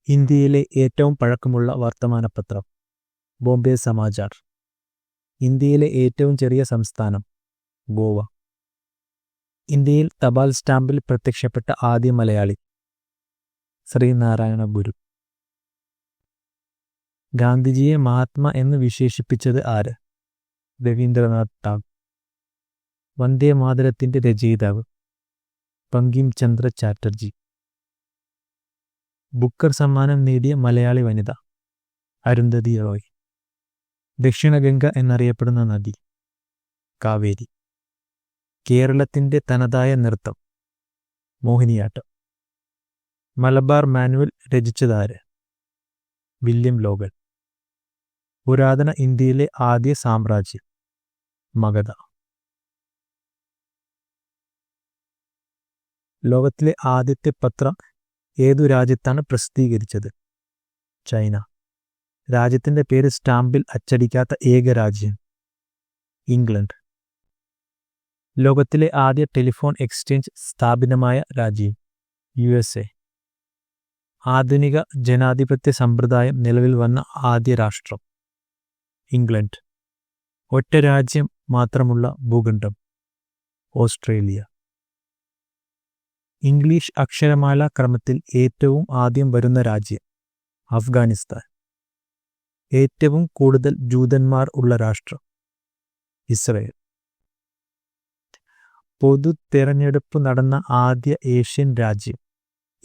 ഇന്ത്യയിലെ ഏറ്റവും പഴക്കമുള്ള വർത്തമാനപത്രം ബോംബെ സമാചാർ. ഇന്ത്യയിലെ ഏറ്റവും ചെറിയ സംസ്ഥാനം ഗോവ. ഇന്ത്യയിൽ തപാൽ സ്റ്റാമ്പിൽ പ്രത്യക്ഷപ്പെട്ട ആദ്യ മലയാളി ശ്രീനാരായണ ഗുരു. ഗാന്ധിജിയെ മഹാത്മാ എന്ന് വിശേഷിപ്പിച്ചത് ആര്? രവീന്ദ്രനാഥ് ടാഗോർ. വന്ദേ മാതരത്തിന്റെ രചയിതാവ് ബങ്കിം ചന്ദ്ര ചാറ്റർജി. ബുക്കർ സമ്മാനം നേടിയ മലയാളി വനിത അരുന്ധതി റോയ്. ദക്ഷിണഗംഗ എന്നറിയപ്പെടുന്ന നദി കാവേരി. കേരളത്തിന്റെ തനതായ നൃത്തം മോഹിനിയാട്ടം. മലബാർ മാനുവൽ രചിച്ചതാര്? William Logan. പുരാതന ഇന്ത്യയിലെ ആദ്യ സാമ്രാജ്യം മഗധ. ലോകത്തിലെ ആദ്യത്തെ പത്രം ഏതു രാജ്യത്താണ് പ്രസിദ്ധീകരിച്ചത്? ചൈന. രാജ്യത്തിന്റെ പേര് സ്റ്റാമ്പിൽ അച്ചടിക്കാത്ത ഏക രാജ്യം ഇംഗ്ലണ്ട്. ലോകത്തിലെ ആദ്യ ടെലിഫോൺ എക്സ്ചേഞ്ച് സ്ഥാപിതമായ രാജ്യം USA. ആധുനിക ജനാധിപത്യ സമ്പ്രദായം നിലവിൽ വന്ന ആദ്യ രാഷ്ട്രം ഇംഗ്ലണ്ട്. ഒറ്റ രാജ്യം മാത്രമുള്ള ഭൂഖണ്ഡം ഓസ്ട്രേലിയ. ഇംഗ്ലീഷ് അക്ഷരമാല ക്രമത്തിൽ ഏറ്റവും ആദ്യം വരുന്ന രാജ്യം അഫ്ഗാനിസ്ഥാൻ. ഏറ്റവും കൂടുതൽ ജൂതന്മാർ ഉള്ള രാഷ്ട്രം ഇസ്രയേൽ. പൊതു തെരഞ്ഞെടുപ്പ് നടന്ന ആദ്യ ഏഷ്യൻ രാജ്യം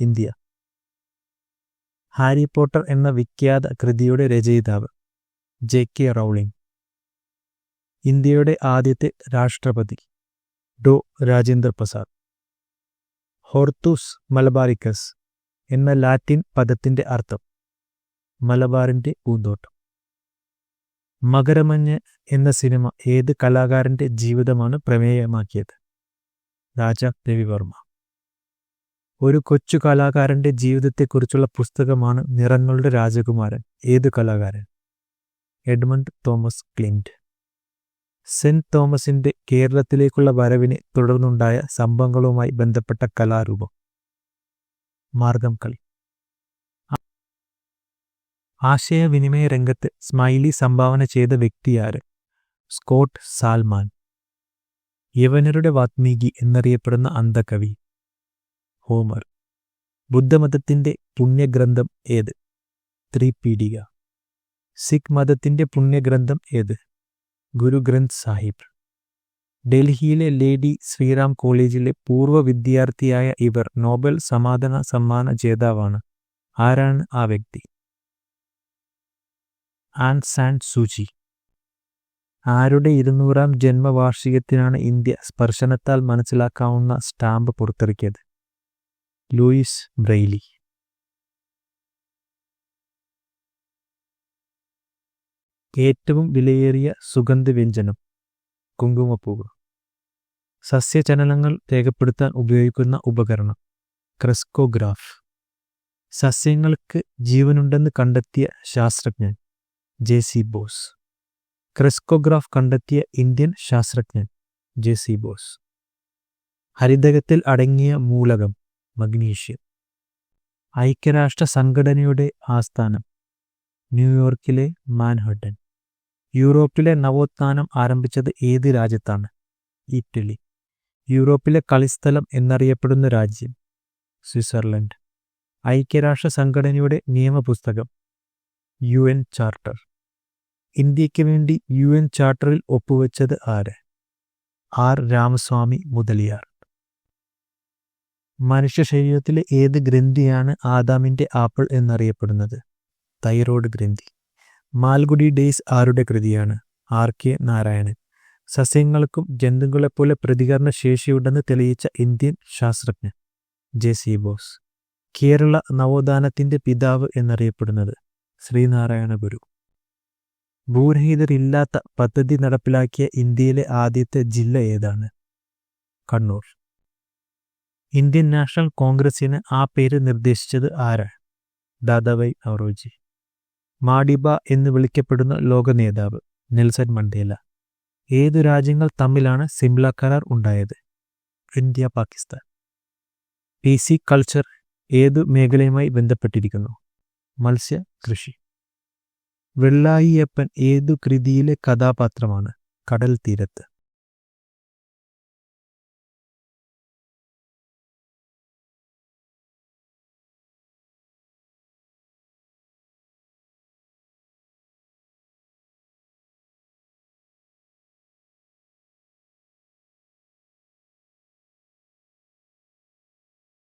ഇന്ത്യ. ഹാരി പോട്ടർ എന്ന വിഖ്യാത കൃതിയുടെ രചയിതാവ് JK റൗളിംഗ്. ഇന്ത്യയുടെ ആദ്യത്തെ രാഷ്ട്രപതി ഡോ രാജേന്ദ്ര പ്രസാദ്. ഹോർത്തൂസ് മലബാറിക്കസ് എന്ന ലാറ്റിൻ പദത്തിന്റെ അർത്ഥം മലബാറിന്റെ പൂന്തോട്ടം. മകരമഞ്ഞ് എന്ന സിനിമ ഏത് കലാകാരന്റെ ജീവിതമാണ് പ്രമേയമാക്കിയത്? രാജ രവിവർമ്മ. ഒരു കൊച്ചു കലാകാരന്റെ ജീവിതത്തെക്കുറിച്ചുള്ള പുസ്തകമാണ് നിറങ്ങളുടെ രാജകുമാരൻ. ഏത് കലാകാരൻ? Edmund Thomas Clint. സെന്റ് തോമസിന്റെ കേരളത്തിലേക്കുള്ള വരവിനെ തുടർന്നുണ്ടായ സംഭവങ്ങളുമായി ബന്ധപ്പെട്ട കലാരൂപം മാർഗം കളി. ആശയവിനിമയ രംഗത്ത് സ്മൈലി സംഭാവന ചെയ്ത വ്യക്തിയാര്? Scott salmon. യവനരുടെ വാത്മീകി എന്നറിയപ്പെടുന്ന അന്ധകവി ഹോമർ. ബുദ്ധമതത്തിന്റെ പുണ്യഗ്രന്ഥം ഏത്? ത്രിപീഠിക. സിഖ് മതത്തിന്റെ പുണ്യഗ്രന്ഥം ഏത്? ഗുരു ഗ്രന്ഥ് സാഹിബ്. ഡൽഹിയിലെ ലേഡി ശ്രീറാം കോളേജിലെ പൂർവ്വ വിദ്യാർത്ഥിയായ ഇവർ നോബൽ സമാധാന സമ്മാന ജേതാവാണ്. ആരാണ് ആ വ്യക്തി? An San Suu Kyi. ആരുടെ 200ാം ജന്മവാർഷികത്തിനാണ് ഇന്ത്യ സ്പർശനത്താൽ മനസ്സിലാക്കാവുന്ന സ്റ്റാമ്പ് പുറത്തിറക്കിയത്? Louis Braille. ഏറ്റവും വിലയേറിയ സുഗന്ധവ്യഞ്ജനം കുങ്കുമപ്പൂവ്. സസ്യചലനങ്ങൾ രേഖപ്പെടുത്താൻ ഉപയോഗിക്കുന്ന ഉപകരണം ക്രെസ്കോഗ്രാഫ്. സസ്യങ്ങൾക്ക് ജീവനുണ്ടെന്ന് കണ്ടെത്തിയ ശാസ്ത്രജ്ഞൻ JC ബോസ്. ക്രെസ്കോഗ്രാഫ് കണ്ടെത്തിയ ഇന്ത്യൻ ശാസ്ത്രജ്ഞൻ JC ബോസ്. ഹരിതകത്തിൽ അടങ്ങിയ മൂലകം മഗ്നീഷ്യം. ഐക്യരാഷ്ട്ര സംഘടനയുടെ ആസ്ഥാനം ന്യൂയോർക്കിലെ മാൻഹട്ടൻ. യൂറോപ്പിലെ നവോത്ഥാനം ആരംഭിച്ചത് ഏത് രാജ്യത്താണ്? ഇറ്റലി. യൂറോപ്പിലെ കളിസ്ഥലം എന്നറിയപ്പെടുന്ന രാജ്യം സ്വിറ്റ്സർലൻഡ്. ഐക്യരാഷ്ട്ര സംഘടനയുടെ നിയമപുസ്തകം UN ചാർട്ടർ. ഇന്ത്യക്ക് വേണ്ടി UN ചാർട്ടറിൽ ഒപ്പുവെച്ചത് ആര്? R രാമസ്വാമി മുതലിയാർ. മനുഷ്യ ശരീരത്തിലെ ഏത് ഗ്രന്ഥിയാണ് ആദാമിന്റെ ആപ്പിൾ എന്നറിയപ്പെടുന്നത്? തൈറോയ്ഡ് ഗ്രന്ഥി. മാൽഗുഡി ഡേയ്സ് ആരുടെ കൃതിയാണ്? RK നാരായണൻ. സസ്യങ്ങൾക്കും ജന്തുക്കളെപ്പോലെ പ്രതികരണ ശേഷിയുണ്ടെന്ന് തെളിയിച്ച ഇന്ത്യൻ ശാസ്ത്രജ്ഞൻ JC ബോസ്. കേരള നവോത്ഥാനത്തിന്റെ പിതാവ് എന്നറിയപ്പെടുന്നത് ശ്രീനാരായണ ഗുരു. ഭൂരഹിതരില്ലാത്ത പദ്ധതി നടപ്പിലാക്കിയ ഇന്ത്യയിലെ ആദ്യത്തെ ജില്ല ഏതാണ്? കണ്ണൂർ. ഇന്ത്യൻ നാഷണൽ കോൺഗ്രസിന് ആ പേര് നിർദ്ദേശിച്ചത് ആരാണ്? ദാദാഭായ് നവറോജി. മാഡിബ എന്ന് വിളിക്കപ്പെടുന്ന ലോക നേതാവ് നെൽസൺ മണ്ടേല. ഏതു രാജ്യങ്ങൾ തമ്മിലാണ് സിംല കരാർ ഉണ്ടായത്? ഇന്ത്യ പാകിസ്ഥാൻ. PC കൾച്ചർ ഏതു മേഖലയുമായി ബന്ധപ്പെട്ടിരിക്കുന്നു? മത്സ്യ കൃഷി. വെള്ളായിയപ്പൻ ഏതു കൃതിയിലെ കഥാപാത്രമാണ്? കടൽ തീരത്ത്.